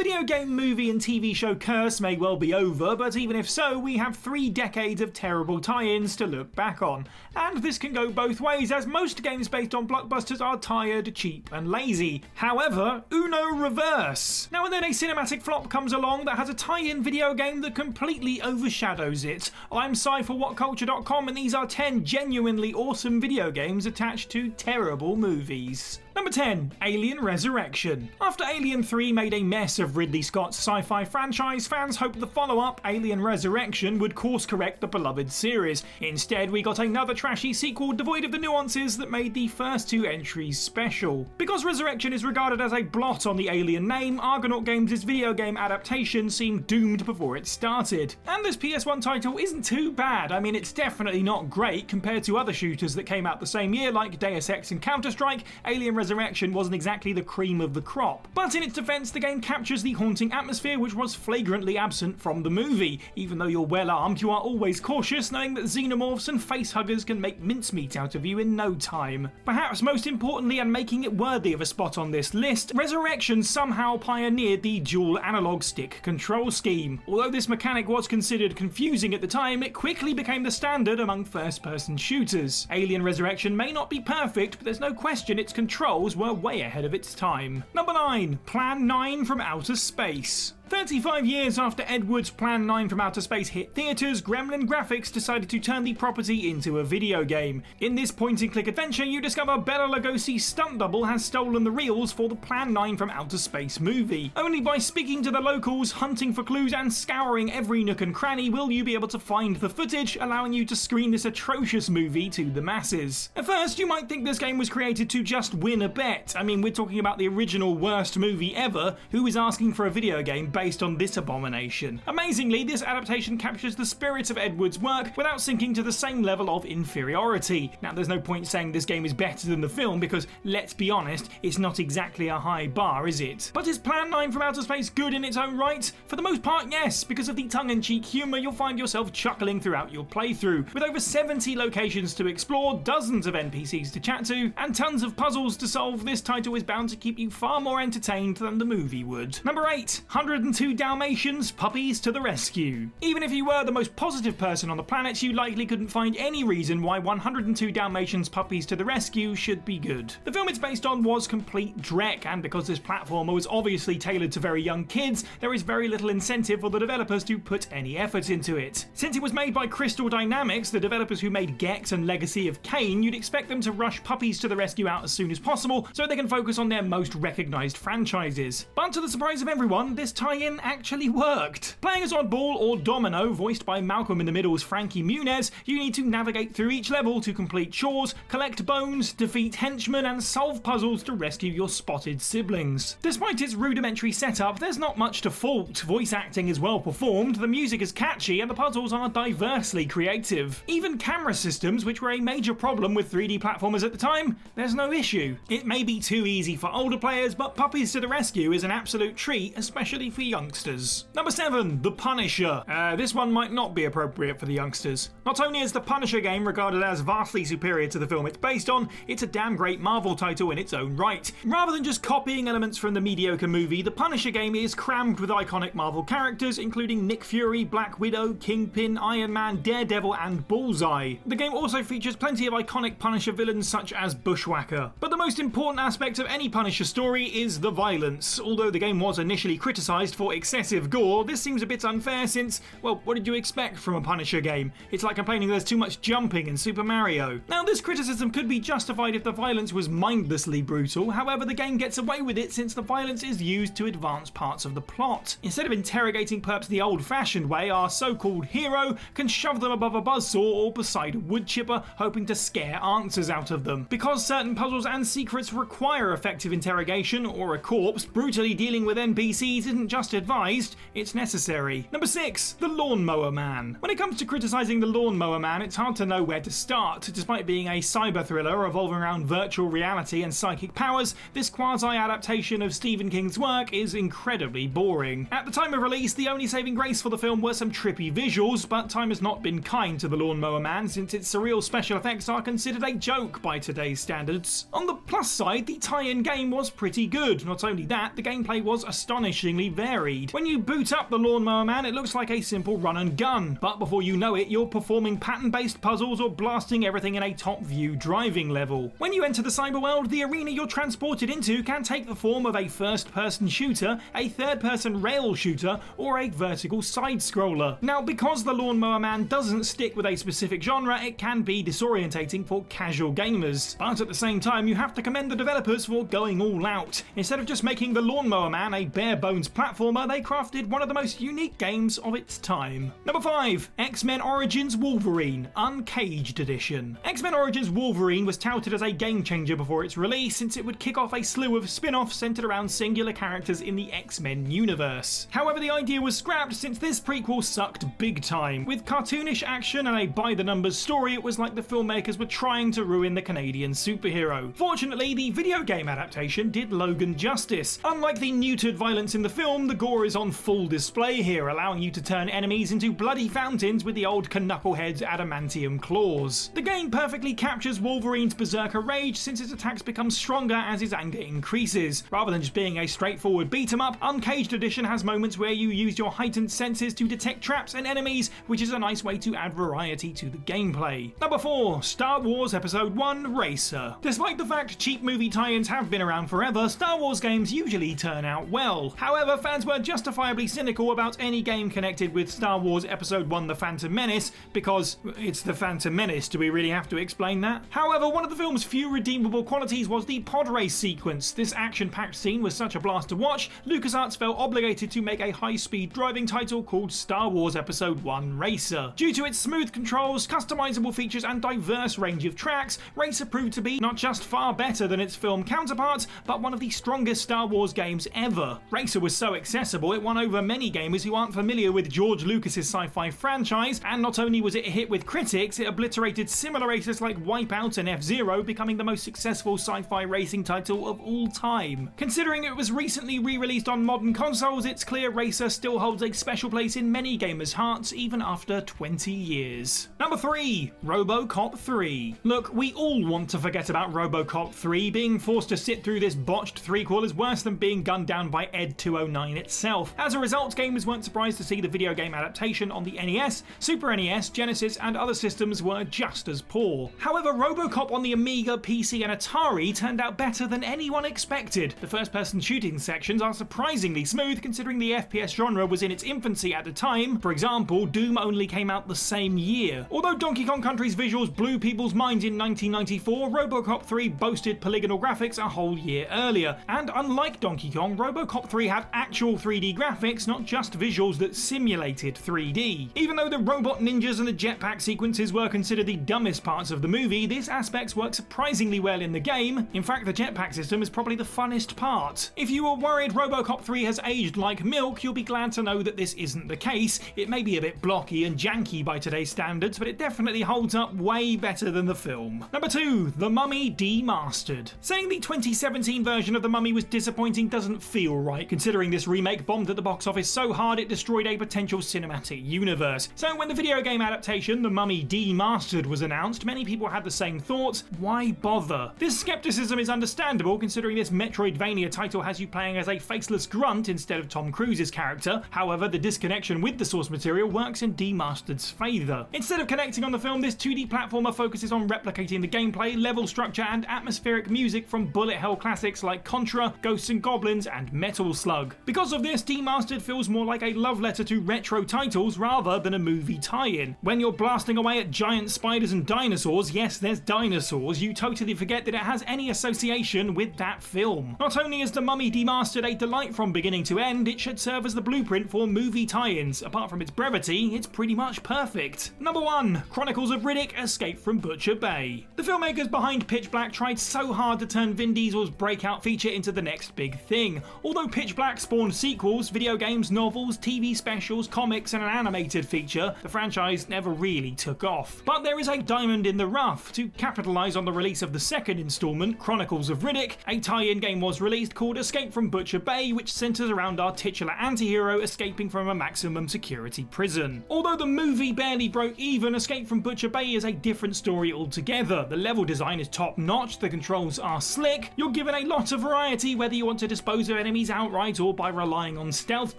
video game, movie and TV show curse may well be over, but even if so, we have 3 decades of terrible tie-ins to look back on. And this can go both ways, as most games based on blockbusters are tired, cheap and lazy. However, Uno reverse. Now and then a cinematic flop comes along that has a tie-in video game that completely overshadows it. I'm Cy for WhatCulture.com, and these are 10 genuinely awesome video games attached to terrible movies. Number 10. Alien Resurrection. After Alien 3 made a mess of Ridley Scott's sci-fi franchise, fans hoped the follow-up, Alien Resurrection, would course-correct the beloved series. Instead, we got another trashy sequel devoid of the nuances that made the first 2 entries special. Because Resurrection is regarded as a blot on the Alien name, Argonaut Games' video game adaptation seemed doomed before it started. And this PS1 title isn't too bad. I mean, it's definitely not great compared to other shooters that came out the same year like Deus Ex and Counter-Strike. Alien Resurrection wasn't exactly the cream of the crop. But in its defense, the game captures the haunting atmosphere which was flagrantly absent from the movie. Even though you're well armed, you are always cautious, knowing that xenomorphs and facehuggers can make mincemeat out of you in no time. Perhaps most importantly, and making it worthy of a spot on this list, Resurrection somehow pioneered the dual analog stick control scheme. Although this mechanic was considered confusing at the time, it quickly became the standard among first-person shooters. Alien Resurrection may not be perfect, but there's no question its controls were way ahead of its time. Number 9. Plan 9 from Outer Space. 35 years after Ed Wood's Plan 9 from Outer Space hit theaters, Gremlin Graphics decided to turn the property into a video game. In this point-and-click adventure, you discover Bela Lugosi's stunt double has stolen the reels for the Plan 9 from Outer Space movie. Only by speaking to the locals, hunting for clues and scouring every nook and cranny will you be able to find the footage, allowing you to screen this atrocious movie to the masses. At first, you might think this game was created to just win a bet. I mean, we're talking about the original worst movie ever. Who is asking for a video game based on this abomination? Amazingly, this adaptation captures the spirit of Ed Wood's work without sinking to the same level of inferiority. Now, there's no point saying this game is better than the film because, let's be honest, it's not exactly a high bar, is it? But is Plan 9 from Outer Space good in its own right? For the most part, yes. Because of the tongue-in-cheek humour, you'll find yourself chuckling throughout your playthrough. With over 70 locations to explore, dozens of NPCs to chat to, and tons of puzzles to solve, this title is bound to keep you far more entertained than the movie would. Number 8. 102 Dalmatians, Puppies to the Rescue. Even if you were the most positive person on the planet, you likely couldn't find any reason why 102 Dalmatians, Puppies to the Rescue should be good. The film it's based on was complete dreck, and because this platformer was obviously tailored to very young kids, there is very little incentive for the developers to put any effort into it. Since it was made by Crystal Dynamics, the developers who made Gex and Legacy of Kain, you'd expect them to rush Puppies to the Rescue out as soon as possible so they can focus on their most recognised franchises. But to the surprise of everyone, this tie-in actually worked. Playing as Oddball or Domino, voiced by Malcolm in the Middle's Frankie Muniz, you need to navigate through each level to complete chores, collect bones, defeat henchmen, and solve puzzles to rescue your spotted siblings. Despite its rudimentary setup, there's not much to fault. Voice acting is well performed, the music is catchy, and the puzzles are diversely creative. Even camera systems, which were a major problem with 3D platformers at the time, there's no issue. It may be too easy for older players, but Puppies to the Rescue is an absolute treat, especially for youngsters. Number 7. The Punisher. This one might not be appropriate for the youngsters. Not only is the Punisher game regarded as vastly superior to the film it's based on, it's a damn great Marvel title in its own right. Rather than just copying elements from the mediocre movie, the Punisher game is crammed with iconic Marvel characters, including Nick Fury, Black Widow, Kingpin, Iron Man, Daredevil, and Bullseye. The game also features plenty of iconic Punisher villains such as Bushwhacker. But the most important aspect of any Punisher story is the violence. Although the game was initially criticised for excessive gore, this seems a bit unfair since, well, what did you expect from a Punisher game? It's like complaining there's too much jumping in Super Mario. Now, this criticism could be justified if the violence was mindlessly brutal, however the game gets away with it since the violence is used to advance parts of the plot. Instead of interrogating perps the old-fashioned way, our so-called hero can shove them above a buzzsaw or beside a wood chipper, hoping to scare answers out of them. Because certain puzzles and secrets require effective interrogation, or a corpse, brutally dealing with NPCs isn't just advised, it's necessary. Number 6. The Lawnmower Man. When it comes to criticising the Lawnmower Man, it's hard to know where to start. Despite being a cyber thriller revolving around virtual reality and psychic powers, this quasi-adaptation of Stephen King's work is incredibly boring. At the time of release, the only saving grace for the film were some trippy visuals, but time has not been kind to the Lawnmower Man since its surreal special effects are considered a joke by today's standards. On the plus side, the tie-in game was pretty good. Not only that, the gameplay was astonishingly varied. varied. When you boot up the Lawnmower Man, it looks like a simple run and gun, but before you know it, you're performing pattern-based puzzles or blasting everything in a top-view driving level. When you enter the cyberworld, the arena you're transported into can take the form of a first-person shooter, a third-person rail shooter, or a vertical side-scroller. Now, because the Lawnmower Man doesn't stick with a specific genre, it can be disorientating for casual gamers. But at the same time, you have to commend the developers for going all out. Instead of just making the Lawnmower Man a bare-bones platformer, they crafted one of the most unique games of its time. Number 5. X-Men Origins Wolverine Uncaged Edition. X-Men Origins Wolverine was touted as a game-changer before its release, since it would kick off a slew of spin-offs centered around singular characters in the X-Men universe. However, the idea was scrapped since this prequel sucked big time. With cartoonish action and a by-the-numbers story, it was like the filmmakers were trying to ruin the Canadian superhero. Fortunately, the video game adaptation did Logan justice. Unlike the neutered violence in the film, the gore is on full display here, allowing you to turn enemies into bloody fountains with the old Knucklehead's adamantium claws. The game perfectly captures Wolverine's berserker rage, since his attacks become stronger as his anger increases. Rather than just being a straightforward beat-em-up, Uncaged Edition has moments where you use your heightened senses to detect traps and enemies, which is a nice way to add variety to the gameplay. Number 4. Star Wars Episode 1 Racer. Despite the fact cheap movie tie-ins have been around forever, Star Wars games usually turn out well. However, fans were justifiably cynical about any game connected with Star Wars Episode 1 The Phantom Menace, because it's The Phantom Menace, do we really have to explain that? However, one of the film's few redeemable qualities was the pod race sequence. This action-packed scene was such a blast to watch, LucasArts felt obligated to make a high-speed driving title called Star Wars Episode 1 Racer. Due to its smooth controls, customizable features and diverse range of tracks, Racer proved to be not just far better than its film counterparts, but one of the strongest Star Wars games ever. Racer was so accessible it won over many gamers who aren't familiar with George Lucas's sci-fi franchise, and not only was it a hit with critics, it obliterated similar races like Wipeout and F-Zero, becoming the most successful sci-fi racing title of all time. Considering it was recently re-released on modern consoles, it's clear Racer still holds a special place in many gamers' hearts even after 20 years. Number 3. ROBOCOP 3. Look, we all want to forget about ROBOCOP 3. Being forced to sit through this botched threequel is worse than being gunned down by Ed 209 itself. As a result, gamers weren't surprised to see the video game adaptation on the NES, Super NES, Genesis and other systems were just as poor. However, ROBOCOP on the Amiga, PC and Atari turned out better than anyone expected. The first-person shooting sections are surprisingly smooth considering the FPS genre was in its infancy at the time. For example, Doom only came out the same year. Although Donkey Kong Country's visuals blew people's minds in 1994, ROBOCOP 3 boasted polygonal graphics a whole year earlier. And unlike Donkey Kong, ROBOCOP 3 had actual 3D graphics, not just visuals that simulated 3D. Even though the robot ninjas and the jetpack sequences were considered the dumbest parts of the movie, this aspect works surprisingly well in the game. In fact, the jetpack system is probably the funnest part. If you were worried ROBOCOP 3 has aged like milk, you'll be glad to know that this isn't the case. It may be a bit blocky and janky by today's standards, but it definitely holds up way better than the film. Number 2. The Mummy Demastered. Saying the 2017 version of The Mummy was disappointing doesn't feel right, considering this remake bombed at the box office so hard it destroyed a potential cinematic universe. So when the video game adaptation, The Mummy Demastered, was announced, many people had the same thoughts: why bother? This skepticism is understandable considering this Metroidvania title has you playing as a faceless grunt instead of Tom Cruise's character. However, the disconnection with the source material works in Demastered's favour. Instead of connecting on the film, this 2D platformer focuses on replicating the gameplay, level structure and atmospheric music from bullet hell classics like Contra, Ghosts and Goblins and Metal Slug. Because of this, Demastered feels more like a love letter to retro titles rather than a movie tie-in. When you're blasting away at giant spiders and dinosaurs, yes, there's dinosaurs, you totally forget that it has any association with that film. Not only is The Mummy Demastered a delight from beginning to end, it should serve as the blueprint for movie tie-ins. Apart from its brevity, it's pretty much perfect. Number 1. Chronicles of Riddick: Escape from Butcher Bay. The filmmakers behind Pitch Black tried so hard to turn Vin Diesel's breakout feature into the next big thing. Although Pitch Black spawned sequels, video games, novels, TV specials, comics and an animated feature, the franchise never really took off. But there is a diamond in the rough. To capitalise on the release of the second installment, Chronicles of Riddick, a tie-in game was released called Escape from Butcher Bay, which centres around our titular anti-hero escaping from a maximum security prison. Although the movie barely broke even, Escape from Butcher Bay is a different story altogether. The level design is top-notch, the controls are slick, you're given a lot of variety whether you want to dispose of enemies outright or by relying on stealth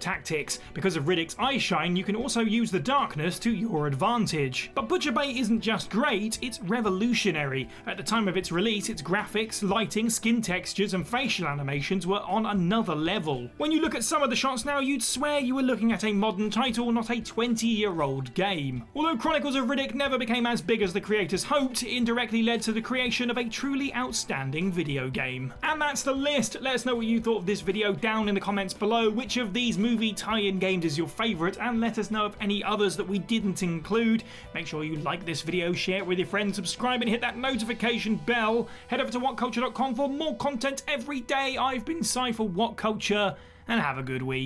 tactics. Because of Riddick's eyeshine, you can also use the darkness to your advantage. But Butcher Bay isn't just great, it's revolutionary. At the time of its release, its graphics, lighting, skin textures and facial animations were on another level. When you look at some of the shots now, you'd swear you were looking at a modern title, not a 20-year-old game. Although Chronicles of Riddick never became as big as the creators hoped, it indirectly led to the creation of a truly outstanding video game. And that's the list. Let us know what you thought of this video down in the comments below. Which of these movie tie-in games is your favourite, and let us know of any others that we didn't include. Make sure you like this video, share it with your friends, subscribe and hit that notification bell. Head over to WhatCulture.com for more content every day. I've been Cy for WhatCulture, and have a good week.